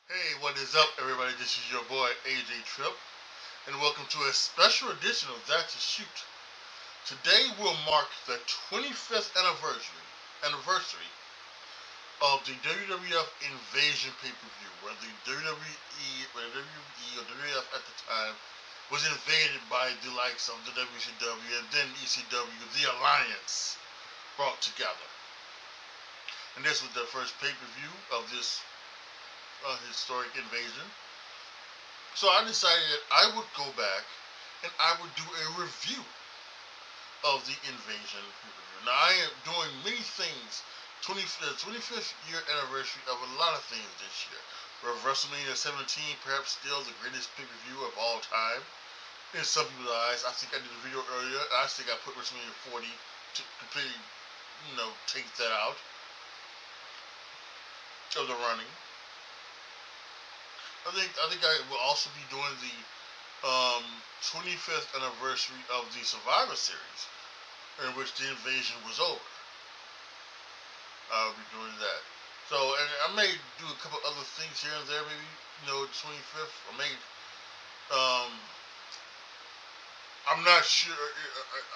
Hey, what is up, everybody? This is your boy AJTRIP, and welcome to a special edition of That's a Shoot. Today will mark the 25th anniversary of the WWF Invasion pay-per-view, where the WWE or WWF at the time was invaded by the likes of the WCW and then ECW, the Alliance, brought together. And this was the first pay-per-view of this historic invasion. So I decided that I would go back and I would do a review of the invasion pay-per-view. Now I am doing many things. The 25th year anniversary of a lot of things this year. WrestleMania 17, perhaps still the greatest pay-per-view of all time. In some people's eyes, I think I did a video earlier. I think I put WrestleMania 40 to completely, take that out of the running. I think I will also be doing the 25th anniversary of the Survivor Series, in which the invasion was over. I'll be doing that. So, and I may do a couple other things here and there, maybe, 25th. I may, I'm not sure.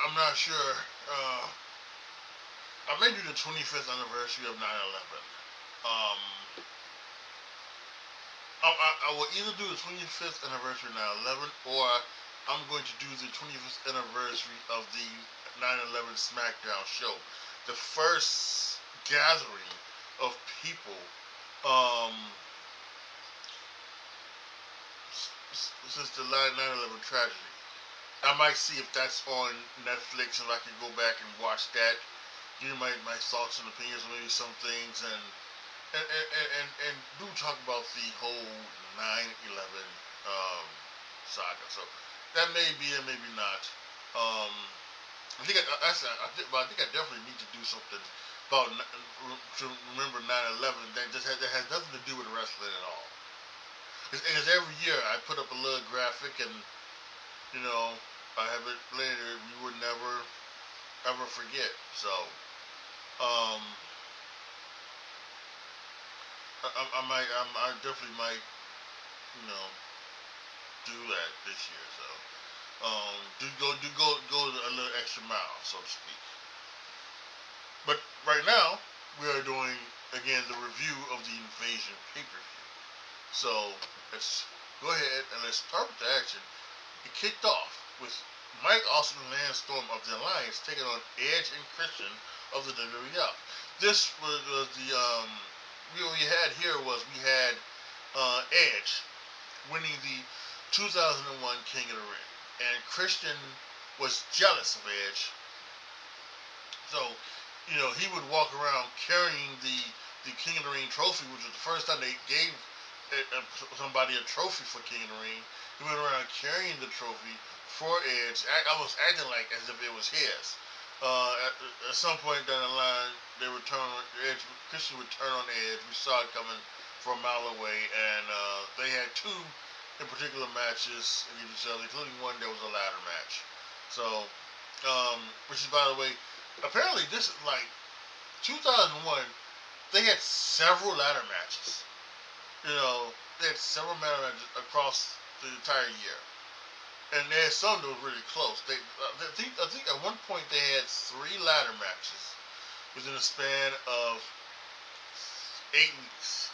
I'm not sure. I may do the 25th anniversary of 9/11. Um, I will either do the 25th anniversary of 9/11, or I'm going to do the 25th anniversary of the 9/11 SmackDown show. The first gathering of people since the 9/11 tragedy. I might see if that's on Netflix and I can go back and watch that. Give you my thoughts and opinions on maybe some things, and do talk about the whole 9/11 saga. So that may be and maybe not. I think I think I definitely need to do something about to remember 9/11 that has nothing to do with wrestling at all. Because every year I put up a little graphic, and I have it later. We would never ever forget. So um, I definitely might do that this year. So go a little extra mile, so to speak. But right now we are doing again the review of the Invasion pay-per-view. So let's go ahead and let's start with the action. It kicked off with Mike Awesome and Lance Storm of the Alliance taking on Edge and Christian of the WWF. This was the what we had here was we had Edge winning the 2001 King of the Ring, and Christian was jealous of Edge. So he would walk around carrying the King of the Ring trophy, which was the first time they gave somebody a trophy for King of the Ring. He went around carrying the trophy for Edge, almost acting like as if it was his. At some point down the line, Christian would turn on Edge. We saw it coming from a mile away, and they had two in particular matches against each other, including one that was a ladder match. So, which is, by the way, apparently this is like 2001. They had several ladder matches. They had several ladder matches across the entire year, and they had some that were really close. I think at one point they had 3 ladder matches within a span of 8 weeks.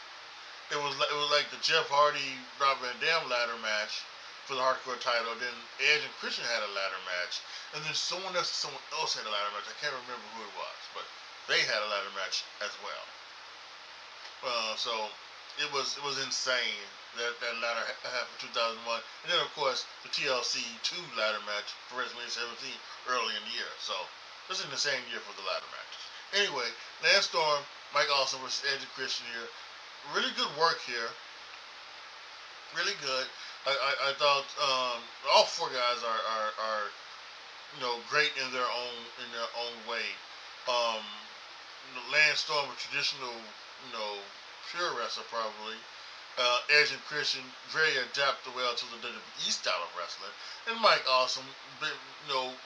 It was like the Jeff Hardy Rob Van Dam ladder match for the hardcore title. Then Edge and Christian had a ladder match, and then someone else had a ladder match. I can't remember who it was, but they had a ladder match as well. So it was insane that ladder happened in 2001, and then of course the TLC 2 ladder match for WrestleMania 17 early in the year. So this is in the same year for the ladder matches. Anyway, Lance Storm, Mike Awesome versus Edge and Christian here. Really good work here. Really good. I thought all 4 guys are great in their own way. Um, Lance Storm, a traditional pure wrestler probably. Edge and Christian very adapted well to the WWE style of wrestling, and Mike Awesome,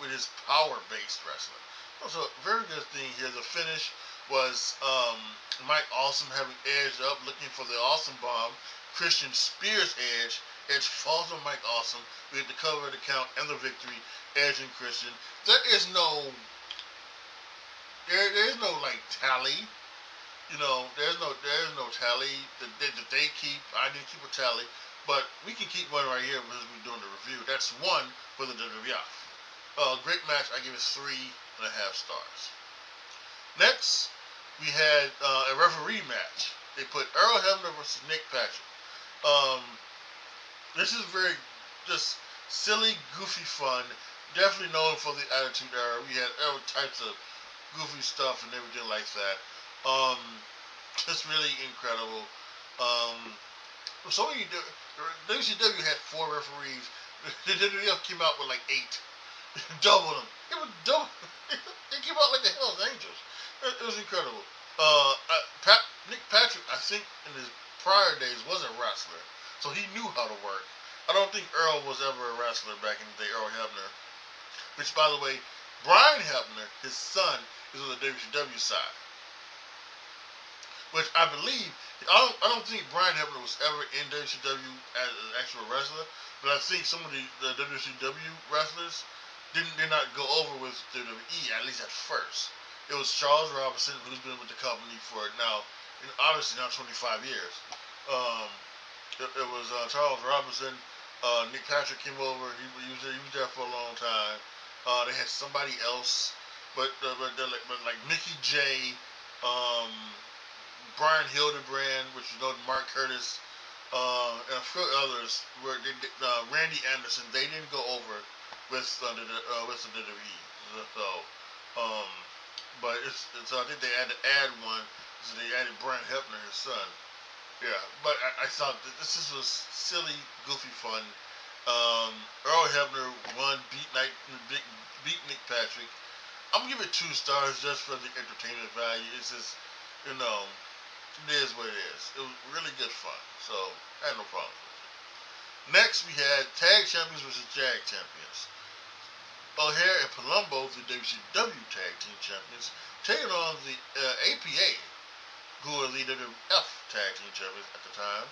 with his power-based wrestling. So very good thing here. The finish was Mike Awesome having Edge up, looking for the Awesome Bomb, Christian Spears Edge. Edge falls on Mike Awesome. We get the cover, the count, and the victory. Edge and Christian. There is no like tally. You know, there's no tally that they keep. I didn't keep a tally, but we can keep one right here because we're doing the review. That's one for the WWF. Great match. I give it 3.5 stars. Next, we had a referee match. They put Earl Hebner versus Nick Patrick. This is very just silly, goofy fun. Definitely known for the Attitude Era. We had all types of goofy stuff and everything like that. Just really incredible. So WCW had 4 referees. The WWF came out with like 8. Double them. It was double. They came out like the Hell's Angels. It was incredible. Nick Patrick, I think in his prior days, was a wrestler, so he knew how to work. I don't think Earl was ever a wrestler back in the day, Earl Hebner. Which, by the way, Brian Hebner, his son, is on the WCW side. Which I believe, I don't think Brian Hebner was ever in WCW as an actual wrestler, but I think some of the WCW wrestlers did not go over with WWE, at least at first. It was Charles Robinson, who's been with the company for now, obviously now 25 years. It was Charles Robinson. Nick Patrick came over. He was there for a long time. They had somebody else, but like Mickey J, Brian Hildebrand, which is known as Mark Curtis, and a few others. Randy Anderson. They didn't go over with the WWE. So I think they had to add one. So they added Brian Hebner, his son. Yeah, but I thought that this was silly, goofy fun. Earl Hebner won, beat Nick Patrick. I'm gonna give it 2 stars just for the entertainment value. It's just, it is what it is. It was really good fun, so I had no problem with it. Next, we had Tag Champions versus Jag Champions. O'Haire and Palumbo, the WCW Tag Team Champions, taking on the APA, who were the WWF Tag Team Champions at the time.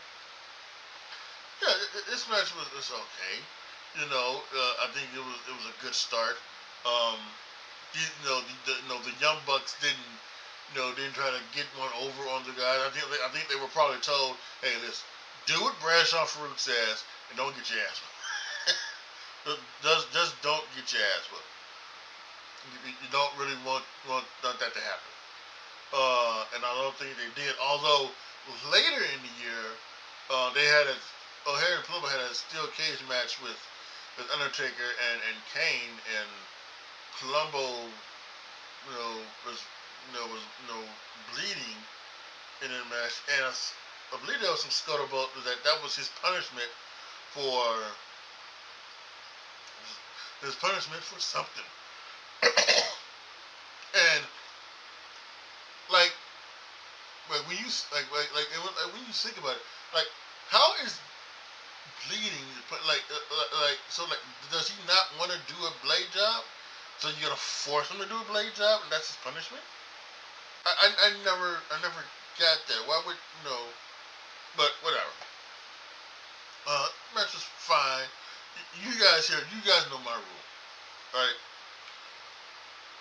Yeah, this match was okay. I think it was a good start. The Young Bucks didn't try to get one over on the guys. I think they were probably told, hey, listen, do what Bradshaw Farouk says and don't get your ass whipped. Just don't get your ass whipped. You don't really want that to happen. And I don't think they did. Although later in the year, they had O'Haire and Palumbo had a steel cage match with Undertaker and Kane, and Palumbo, was bleeding in that match, and I believe there was some scuttlebutt that was his punishment for something. And when you when you think about it, how is bleeding does he not want to do a blade job? So you're gonna force him to do a blade job, and that's his punishment? I never got that. Why would But whatever. Match was fine. You guys know my rule, right?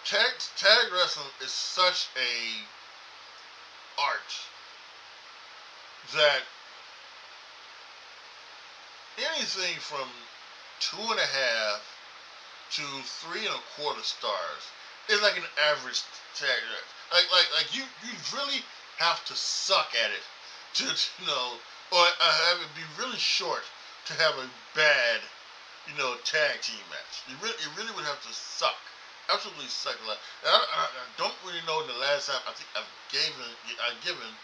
Tag wrestling is such a art that anything from 2.5 to 3.25 stars is like an average tag match. Like you really have to suck at it to or have it be really short to have a bad tag team match. You really would have to suck. Absolutely suck a lot. And I don't really know the last time I think I've given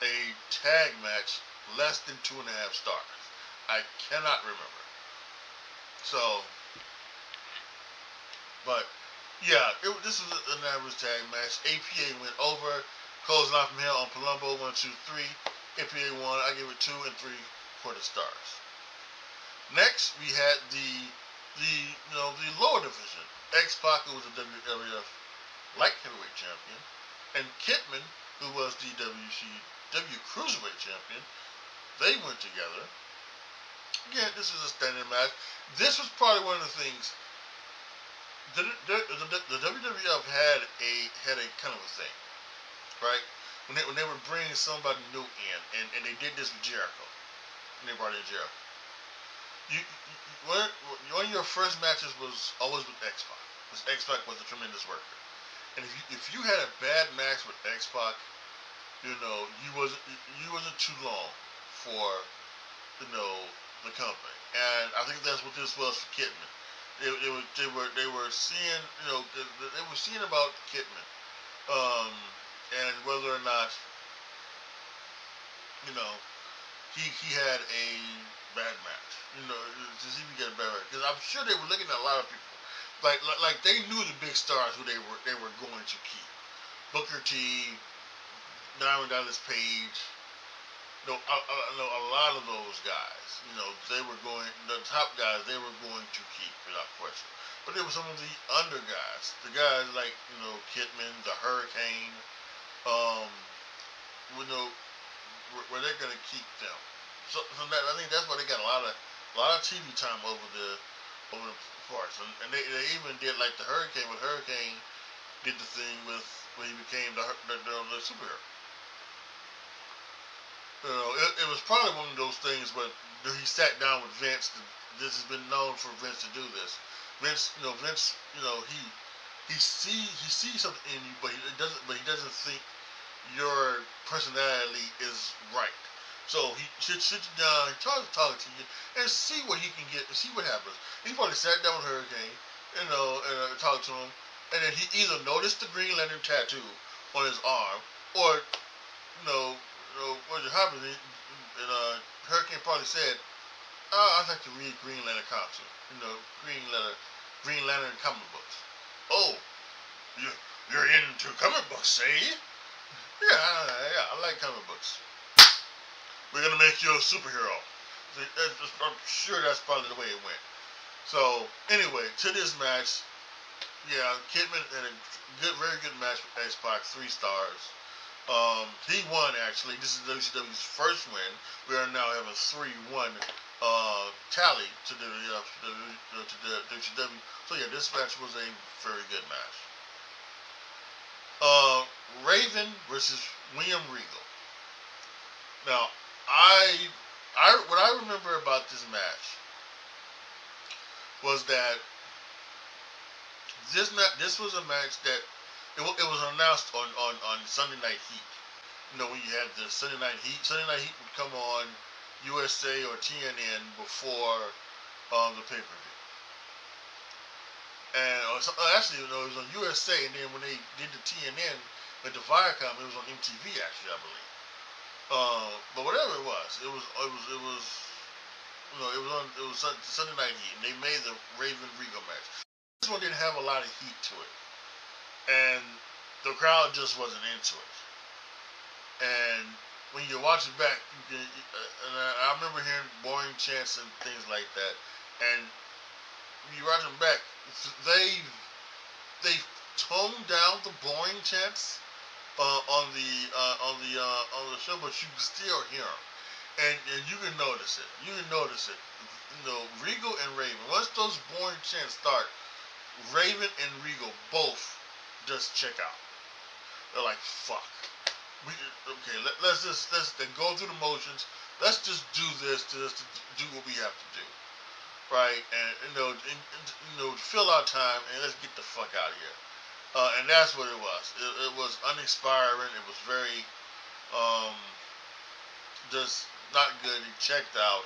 a tag match less than 2.5 stars. I cannot remember. So, but yeah, this was an average tag match. APA went over. Closing off from here on Palumbo, 1, 2, 3. APA won. I give it 2 3/4 stars. Next, we had the lower division. X-Pac, who was the WWF Light Heavyweight Champion, and Kidman, who was the WCW Cruiserweight Champion, they went together. Again, this is a standard match. This was probably one of the things. The WWF had a kind of a thing, right? When they would bring somebody new in, and they did this with Jericho. When they brought in Jericho. One of your first matches was always with X-Pac. Because X-Pac was a tremendous worker. And if you had a bad match with X-Pac, you wasn't too long for the company. And I think that's what this was for Kidman. They were seeing they were seeing about Kidman, and whether or not he had a bad match. Does he get a bad match? Because I'm sure they were looking at a lot of people. Like they knew the big stars who they were going to keep. Booker T, Diamond Dallas Page. A lot of those guys. They were going. The top guys they were going to keep without question. But there were some of the under guys. The guys like Kidman, the Hurricane. Where they're going to keep them. So I think that's why they got a lot of TV time over the parts, and they even did like the Hurricane. When Hurricane did the thing with when he became the superhero. It was probably one of those things where he sat down with Vince. This has been known for Vince to do this. Vince, he sees something in you, but he doesn't think your personality is right. So he should sit you down and talk to you and see what he can get and see what happens. He probably sat down with Hurricane, and talked to him, and then he either noticed the Green Lantern tattoo on his arm, or what happened. And Hurricane probably said, "I'd like to read Green Lantern comics, Green Lantern comic books." Oh, you're into comic books, eh? Yeah, I like comic books. We're gonna make you a superhero. I'm sure that's probably the way it went. So anyway, to this match, Kidman had a very good match with X-Pac, 3 stars. He won actually. This is WCW's first win. We are now having a 3-1 tally to the WCW. So this match was a very good match. Raven versus William Regal. Now, what I remember about this match was that this was a match that it was announced on Sunday Night Heat. When you had the Sunday Night Heat would come on USA or TNN before the pay-per-view. And actually, it was on USA, and then when they did the TNN with the VIA CASHAPP, it was on MTV actually, I believe. But whatever it was Sunday Night Heat, and they made the Raven Regal match. This one didn't have a lot of heat to it, and the crowd just wasn't into it. And when you watch it back, and I remember hearing boring chants and things like that. And when you watch them back, they toned down the boring chants on the show, but you can still hear them, and you can notice it. Regal and Raven. Once those boring chants start, Raven and Regal both just check out. They're like, "Fuck. Let's go through the motions. Let's just do this to do what we have to do, right? And fill our time and let's get the fuck out of here." And that's what it was. It was uninspiring. It was very just not good. He checked out.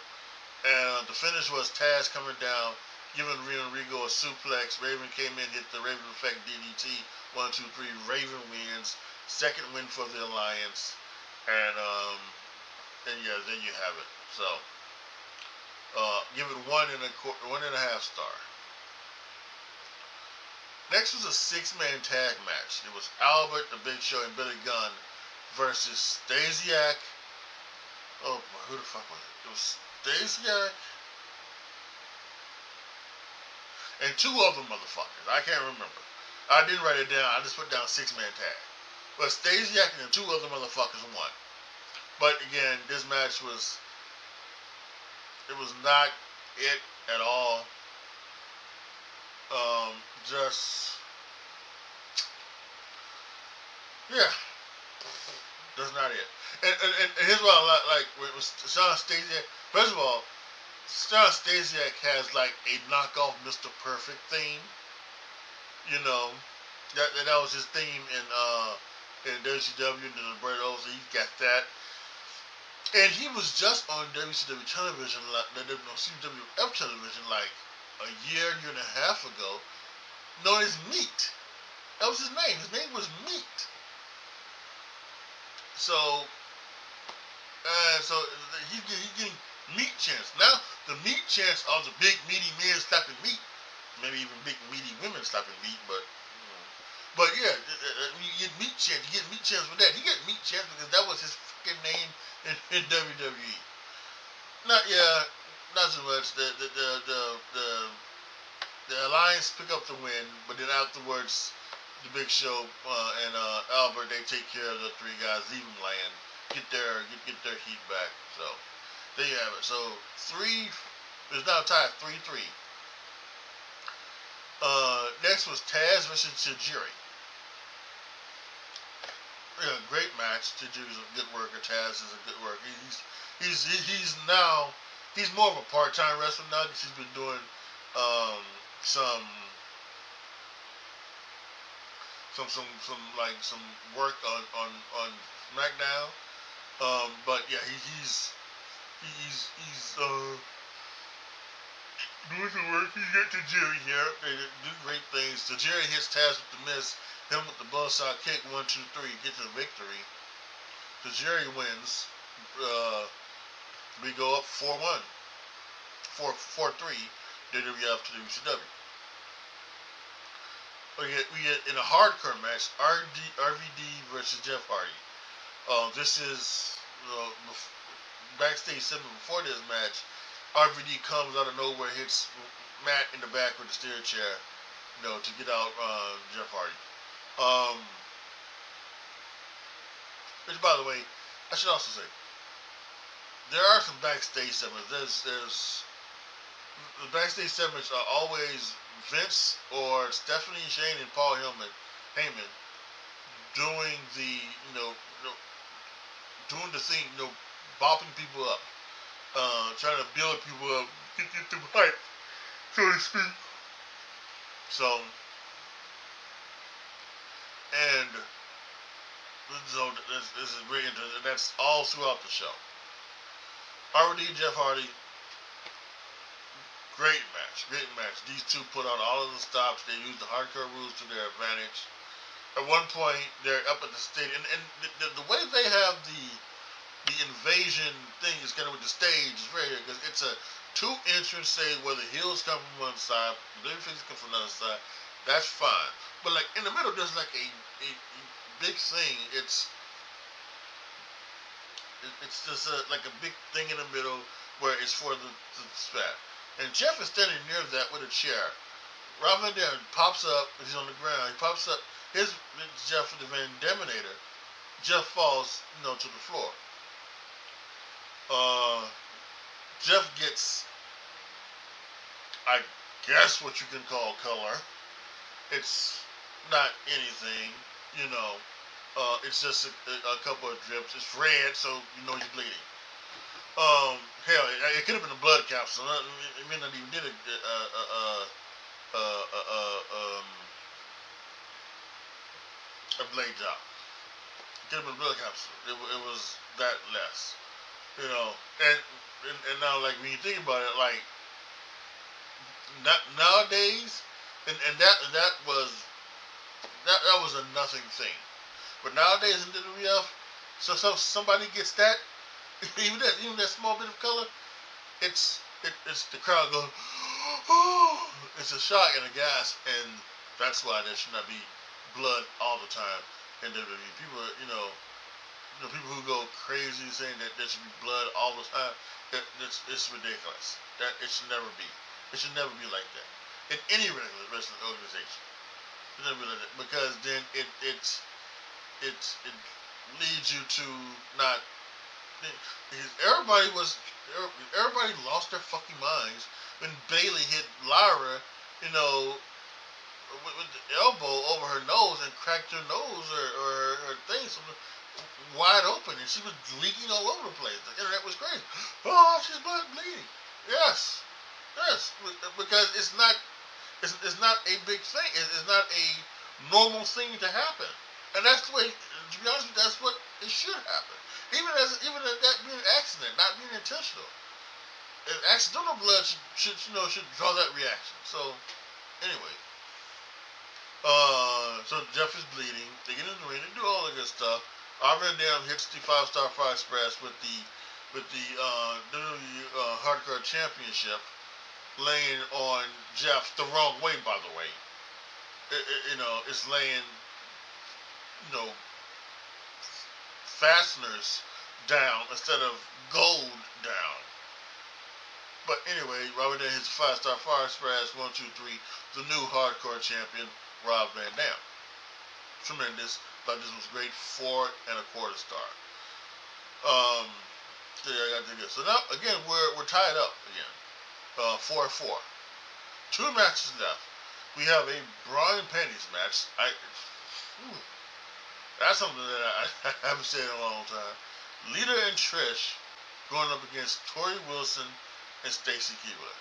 And the finish was Taz coming down, giving Regal a suplex. Raven came in, hit the Raven Effect DDT. 1, 2, 3. Raven wins. Second win for the Alliance. And there you have it. So give it 1.5 star. Next was a 6-man tag match. It was Albert, the Big Show, and Billy Gunn versus Stasiak. Oh boy, who the fuck was it? It was Stasiak and 2 other motherfuckers. I can't remember. I didn't write it down. I just put down 6-man tag. But Stasiak and 2 other motherfuckers won. But again, this match was It was not it at all. Just yeah, that's not it. And here's what I like with Sean Stasiak. First of all, Sean Stasiak has like a knockoff Mr. Perfect theme. You know, that was his theme in WCW and the Brett Owens. He got that. And he was just on WCW television, no, CWF television, like a year and a half ago, known as Meat. That was his name. His name was Meat. So, he's getting meat chants. Now, the meat chants are the big meaty men slapping meat. Maybe even big meaty women slapping meat, but yeah, you get meat chants. You get meat chants with that. He got meat chants because that was his fucking name in WWE. Not so much. The Alliance pick up the win, but then afterwards, the Big Show and Albert, they take care of the three guys, leave them land, get their heat back. So there you have it. So it's now tied 3-3. Next was Taz versus Tajiri. Yeah, great match. Tajiri's a good worker. Taz is a good worker. He's more of a part-time wrestler now because he's been doing some work on SmackDown. But yeah, he's doing some work. He get Tajiri here. They do great things. Tajiri hits Taz with the miss. Him with the buzzsaw kick. 1, 2, 3. Gets the victory. Tajiri wins. We go up 4-1. 4-3. WWF to WCW. We get in a hardcore match, RVD versus Jeff Hardy. This is backstage segment before this match. RVD comes out of nowhere, hits Matt in the back with the steer chair, to get out Jeff Hardy. Which, by the way, I should also say, there are some backstage segments. There's the backstage segments are always Vince or Stephanie Shane and Paul Heyman doing doing the thing, bopping people up, trying to build people up, get through hype, so to speak. So, and so this is really interesting. And that's all throughout the show. RVD, Jeff Hardy. Great match. These two put on all of the stops. They used the hardcore rules to their advantage. At one point, they're up at the stadium, and the way they have the invasion thing is kind of with the stage is very good because it's a 2 entrance stage where the heels come from one side, the babyfaces come from another side. That's fine, but like in the middle, there's like a big thing. It's just like a big thing in the middle where it's for the spat. And Jeff is standing near that with a chair. Rob Van Dam pops up. He's on the ground. He pops up. Here's Jeff with the Van Daminator. Jeff falls, to the floor. Jeff gets, I guess, what you can call color. It's not anything, it's just a couple of drips. It's red, so he's bleeding. Hell, it could have been a blood capsule. It may not even did a blade job. It could have been a blood capsule. It was that less, and now like when you think about it, like nowadays, and that was a nothing thing, but nowadays in WWF, so somebody gets that. Even that small bit of color, it's the crowd going, oh, it's a shock and a gasp, and that's why there should not be blood all the time in WWE. People, people who go crazy saying that there should be blood all the time, it's ridiculous. That it should never be. It should never be like that in any regular wrestling organization. It should never be like that because then it leads you to not Everybody lost their fucking minds when Bailey hit Lyra, you know, with the elbow over her nose and cracked her nose or her thing wide open, and she was leaking all over the place. The internet was crazy. Oh, she's blood bleeding. Yes, because it's not a big thing. It's not a normal thing to happen, and that's the way. To be honest with you, that's what it should happen. Even that being an accident, not being intentional. Accidental blood should draw that reaction. So anyway, so Jeff is bleeding. They get in the ring. They do all the good stuff. Van Dam hits the 5-Star Fire Express with the WWE Hardcore Championship, laying on Jeff the wrong way. By the way, it's laying fasteners down instead of gold down. But anyway, Robert Van hits the 5-Star Fire Express. 1, 2, 3. The new Hardcore Champion, Rob Van Dam. Tremendous. Thought this was great. 4.25 star. So yeah, I got to do this. So now again, we're tied up again. 4-4. 2 matches left. We have a bra and panties match. That's something that I haven't said in a long time. Lita and Trish going up against Tori Wilson and Stacy Keibler.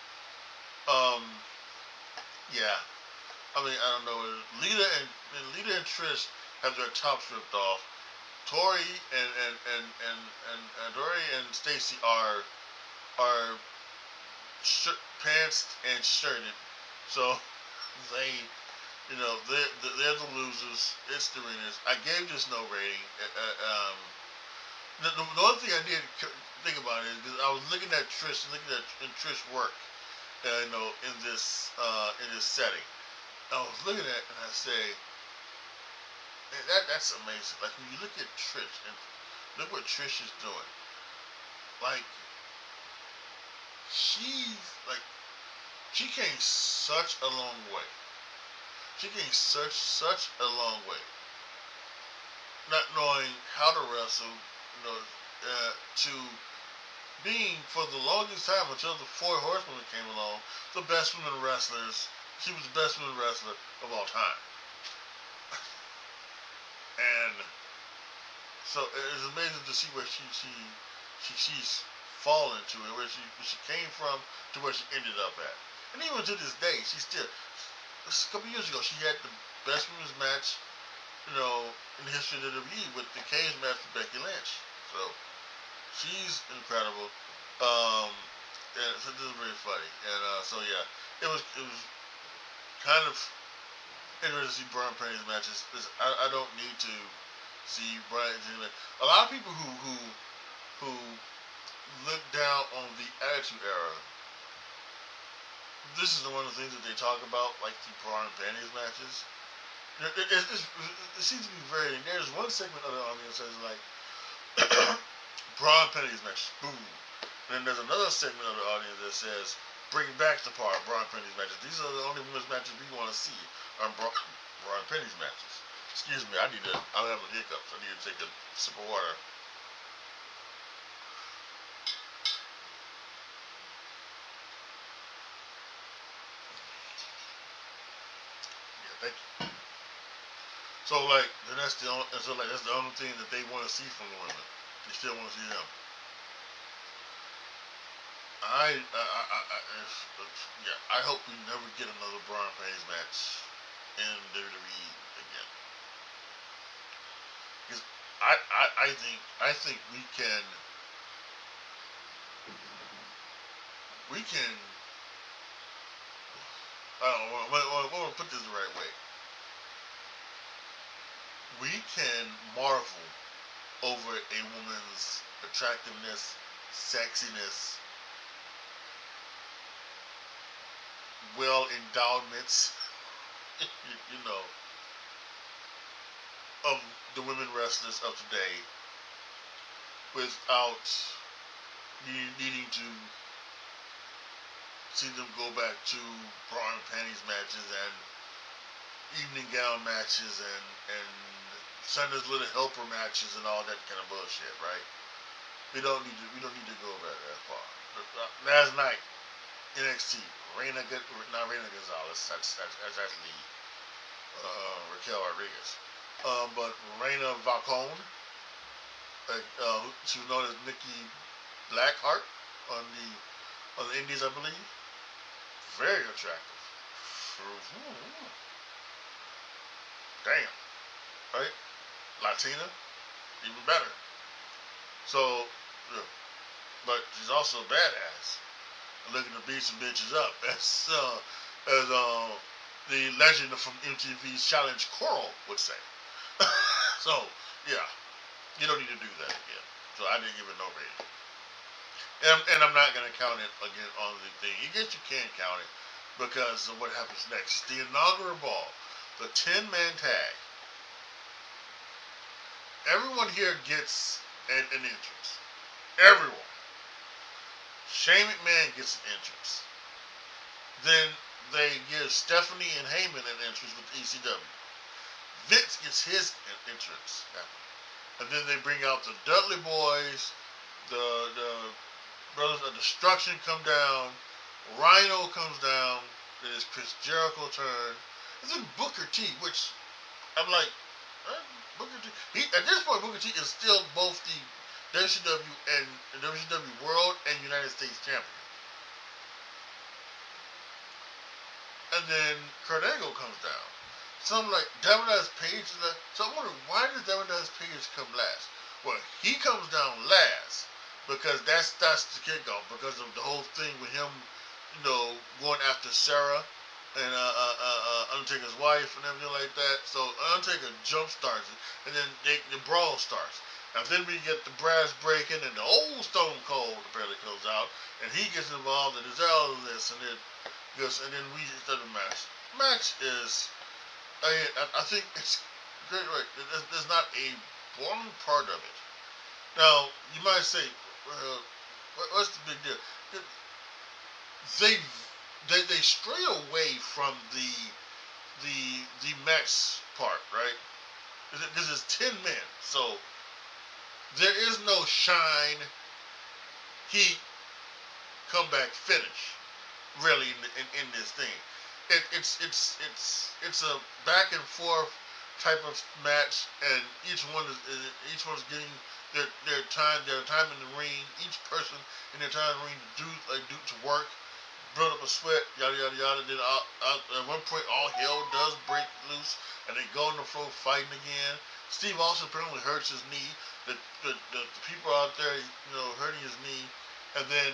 Yeah. I mean, I don't know. Lita and Trish have their tops ripped off. Tori and Stacy are pantsed and shirted, so they're the losers. It's the winners. I gave this no rating. The only thing I did think about it is because I was looking at Trish work, in this setting. I was looking at it and I say, that's amazing. Like when you look at Trish and look what Trish is doing, like she came such a long way. She came such a long way. Not knowing how to wrestle, to being for the longest time until the 4 Horsewomen came along, the best women wrestlers. She was the best women wrestler of all time. And so it's amazing to see where she's fallen to, and where she came from to where she ended up at. And even to this day, she's still. A couple years ago, she had the best women's match, in the history of the WWE with the cage match with Becky Lynch. So she's incredible. And so this is very funny. And so yeah, it was kind of interesting to see Brian Payne's matches. I don't need to see Brian. A lot of people who look down on the Attitude Era. This is one of the things that they talk about, like the Braun and Panties matches. It seems to be very. There's one segment of the audience that is like Braun and Panties matches, boom. And then there's another segment of the audience that says, bring back the Braun and Panties matches. These are the only women's matches we want to see on Braun and Panties matches. Excuse me, I'm having hiccups. I need to take a sip of water. Thank you. So that's the only thing that they want to see from the women. They still want to see them. I hope we never get another Braun Payne's match in WWE again. Because I think we can I want to put this the right way. We can marvel over a woman's attractiveness, sexiness, endowments, of the women wrestlers of today, without needing to see them go back to bra and panties matches and evening gown matches and Sunday's Little Helper matches and all that kind of bullshit, right? We don't need to go back that far. Last night, NXT, not Reina Gonzalez. That's actually Raquel Rodriguez. But Reina Falcone, she was known as Nikki Blackheart on the Indies, I believe. Very attractive. Damn, right? Latina, even better. So, yeah. But she's also a badass, looking to beat some bitches up, as the legend from MTV's Challenge Coral would say. So, yeah, you don't need to do that again. So I didn't give it no rating. And I'm not going to count it again on the thing. I guess you can count it because of what happens next. The inaugural ball, the 10-man tag. Everyone here gets an entrance. Everyone. Shane McMahon gets an entrance. Then they give Stephanie and Heyman an entrance with ECW. Vince gets his entrance. And then they bring out the Dudley Boys, the Brothers of Destruction come down, Rhino comes down, then it's Chris Jericho turn, and then Booker T, which I'm like, Booker T. At this point, Booker T is still both the WCW and WCW World and United States Champion. And then Kurt Angle comes down. So I'm like, David Page is that. So I'm wondering, why does David Page come last? Well, he comes down last because that's the kickoff, because of the whole thing with him, going after Sarah and Undertaker's wife and everything like that. So Undertaker jump starts it, and then the brawl starts. And then we get the brass breaking, and the old Stone Cold apparently comes out, and he gets involved, and there's all of this, and then we start the match. Match is, I think it's great. Right, there's not a boring part of it. Now you might say, well, what's the big deal? They stray away from the match part, right? Because it's 10 men, so there is no shine, heat, comeback, finish, really in this thing. It's a back and forth type of match, and each one's getting their time in the ring. Each person in their time in the ring to work, build up a sweat, yada yada yada. Then at one point, all hell does break loose, and they go on the floor fighting again. Steve Austin apparently hurts his knee. The people out there, hurting his knee, and then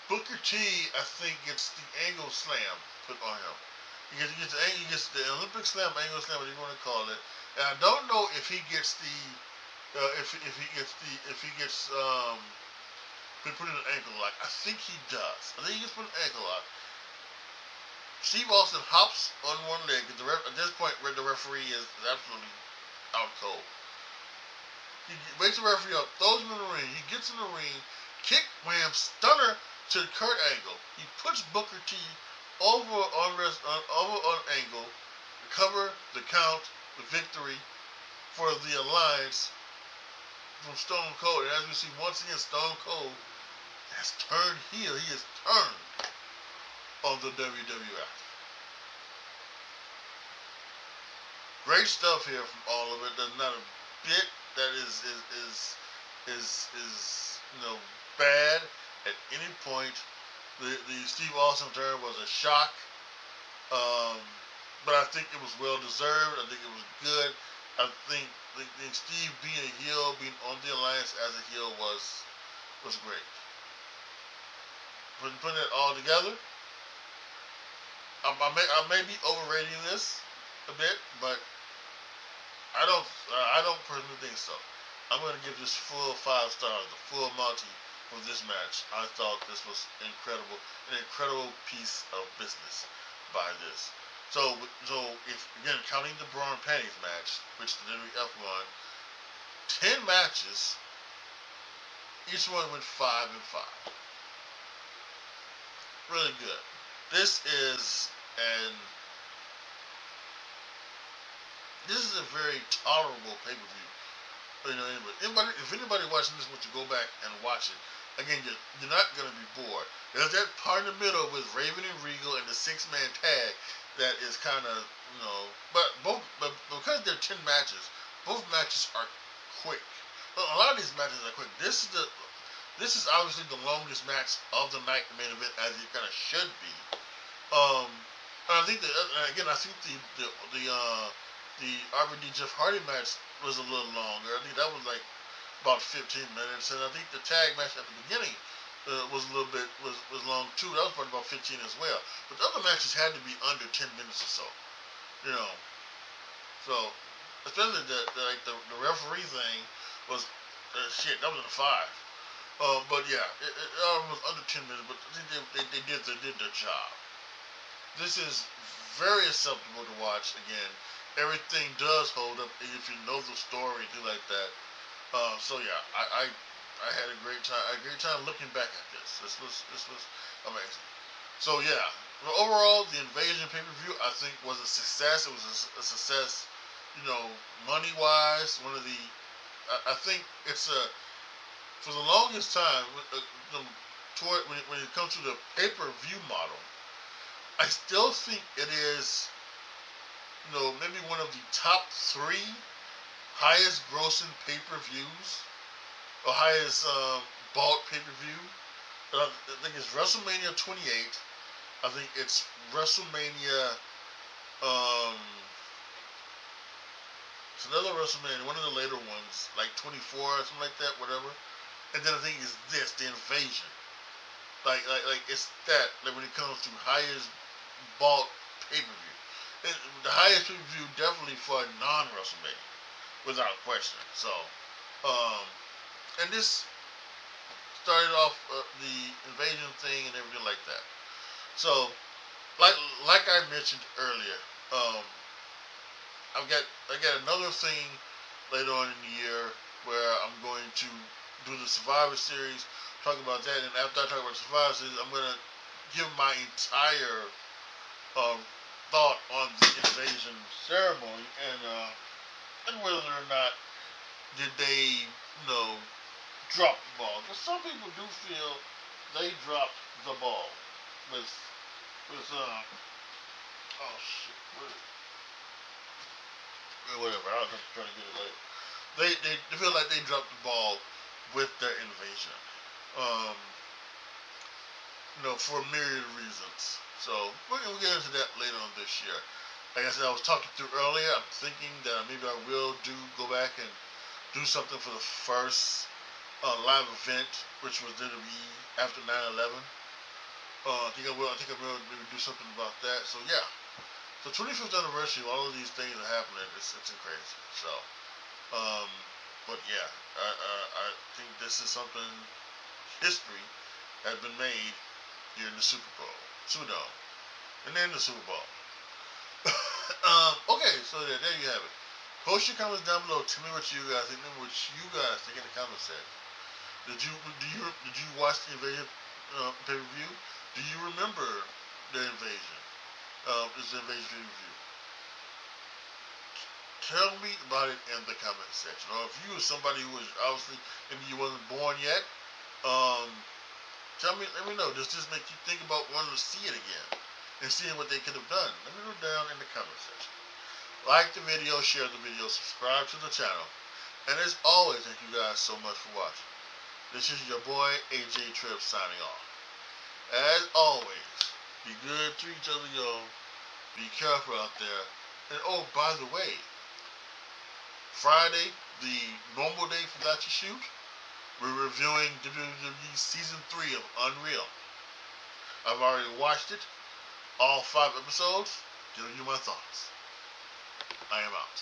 Booker T, I think, gets the angle slam put on him. He gets the Olympic slam, angle slam, whatever you want to call it. And I don't know if he gets the if he gets put in an ankle lock. I think he does. I think he gets put in an ankle lock. Steve Austin hops on one leg. At this point, where the referee is absolutely out cold. He wakes the referee up, throws him in the ring. He gets in the ring, kick, wham, stunner to Kurt Angle. He puts Booker T over on Angle, cover the count, the victory for the alliance from Stone Cold. And as we see once again, Stone Cold has turned heel. He has turned on the WWF. Great stuff here from all of it. There's not a bit that is bad at any point. The Steve Austin turn was a shock, but I think it was well deserved. I think it was good. I think Steve being a heel, being on the alliance as a heel was great. Putting it all together, I may be overrating this a bit, but I don't personally think so. I'm going to give this full 5 stars, the full Monty for this match. I thought this was incredible, an incredible piece of business by this. So if again counting the bra and panties match, which the WWF won, 10 matches, each one went 5 and 5. really good. This is an this is a very tolerable pay-per-view. You know, if anybody watching this wants to go back and watch it, again, you're not going to be bored. There's that part in the middle with Raven and Regal and the six-man tag that is kind of, but because they're 10 matches, both matches are quick. A lot of these matches are quick. This is obviously the longest match of the night, the main event, as it kind of should be. Um, and I think that again, I think the RVD Jeff Hardy match was a little longer. I think that was like about 15 minutes, and I think the tag match at the beginning was a little bit was long too. That was probably about 15 as well. But the other matches had to be under 10 minutes or so. You know, so especially the referee thing was shit. That was in a 5. But yeah, it was under 10 minutes. But I think they did their job. This is very acceptable to watch. Again, everything does hold up if you know the story, things like that. So yeah, I had a great time. A great time looking back at this. This was amazing. So yeah, but overall, the Invasion pay-per-view I think was a success. It was a success, money wise. One of the I think it's a for the longest time when it comes to the pay-per-view model, I still think it is maybe one of the top 3 highest grossing pay-per-views or highest bought pay-per-view. I think it's WrestleMania 28. I think it's WrestleMania. It's another WrestleMania, one of the later ones, like 24 or something like that, whatever. And then I think it's the Invasion. Like it's that. Like when it comes to highest bought pay-per-view, the highest pay-per-view definitely for a non-WrestleMania, without question. So, and this started off the Invasion thing and everything like that. So, like I mentioned earlier, I got another thing later on in the year where I'm going to do the Survivor Series, talk about that, and after I talk about the Survivor Series, I'm going to give my entire thought on the Invasion ceremony and whether or not did they drop the ball. Because some people do feel they dropped the ball with oh shit, whatever. I'll just try to get it later. They feel like they dropped the ball with their Invasion. Um, for a myriad of reasons. So we'll get into that later on this year. Like I said, I was talking through earlier. I'm thinking that maybe I will go back and do something for the first live event, which was WWE after 9/11. I think I will. I think I will maybe do something about that. So yeah. So 25th anniversary, all of these things are happening. It's crazy. So, but yeah, I think this is something history has been made here in the Super Dome, and then the Super Bowl. Okay, so there you have it. Post your comments down below. Tell me what you guys think. What you guys think in the comments section. Did you watch the Invasion pay-per-view? Do you remember the Invasion? This Invasion pay-per-view. Tell me about it in the comment section. Or if you were somebody who was obviously maybe you wasn't born yet, let me know. Does this make you think about wanting to see it again and seeing what they could have done? Let me know down in the comment section. Like the video, share the video, subscribe to the channel, and as always, thank you guys so much for watching. This is your boy AJTRIP signing off. As always, be good to each other, y'all. Be careful out there. And oh, by the way, Friday, the normal day for That You Shoot, we're reviewing WWE Season 3 of Unreal. I've already watched it, all 5 episodes. Giving you my thoughts. I am out.